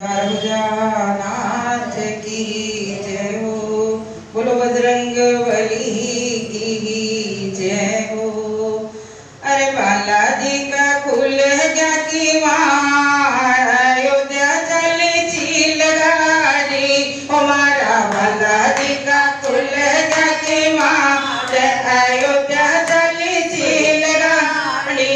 नाथ की जय हो। बोलो बजरंग बली की जय हो। अरे बालाजी का खुल गया की अयोध्या चली चील गाड़ी। हमारा बालाजी का खुल गया की अयोध्या चली चील गाड़ी।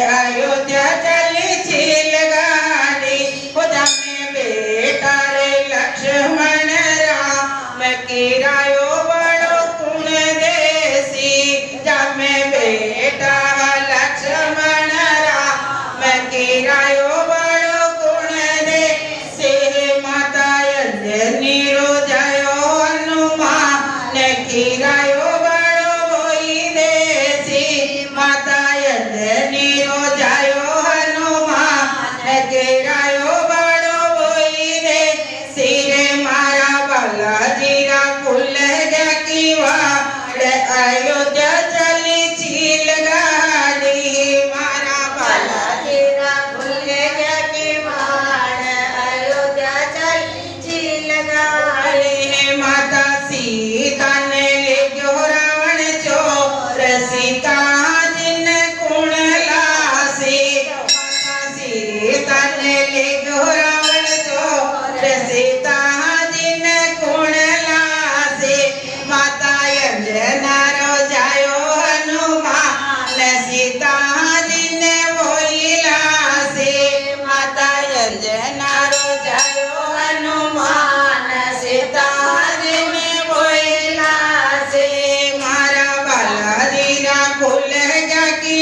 अयोध्या चली चील गाड़ी। खुदा में बेटा रे लक्ष्मण राम की रायो बड़ो कुण देसी। जब में बेटा लक्ष्मण राम की रायो बड़ो कुण देसी। माता अंजनी रो जायो हनुमान की रायो बड़ो वही देसी। माता अंजनी रो जायो हनुमान के रायो बड़ो वही देसी। रे मारा बालाजी रा खुल गया की अयोध्या चली चील गाड़ी। मारा बालाजी रा खुल गया की अयोध्या चली चील गाड़ी। माता सीता ने ले गयो रावण चोर। सीता जिन कुण लासी। माता सीता ने ले गयो रावण चोर। सीता जिन कुण लासी। माता अंजना रो जायो हनुमान सीता जिन वही लासी। माता अंजना रो जायो हनुमान सीता जिन वही लासी। मारा बालाजी रा खुल गया की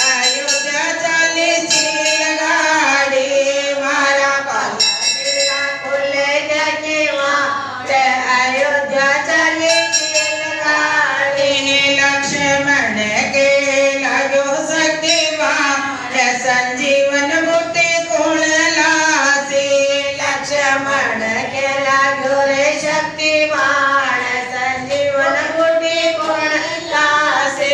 अयोध्या चली चील गाड़ी। मारा बालाजी रा खुल गया की अयोध्या चली चील गाड़ी। लक्ष्मण के लागो शक्तिमान संजीवन बूटी कुण लासी। लक्ष्मण के लागो रे शक्तिमान संजीवन बूटी कुण लासी।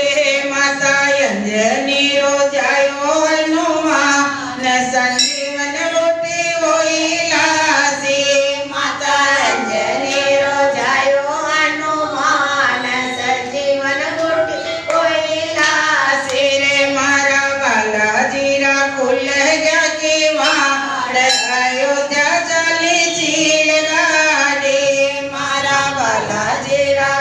माता अंजनी रो जायो हनुमान संजीवन बूटी वही लासी। माता अंजनी रो जायो हनुमान संजीवन बूटी वही लासी। रे मारा बालाजी रा खुल गया की अयोध्या चली चील गाड़ी। मारा बालाजी रा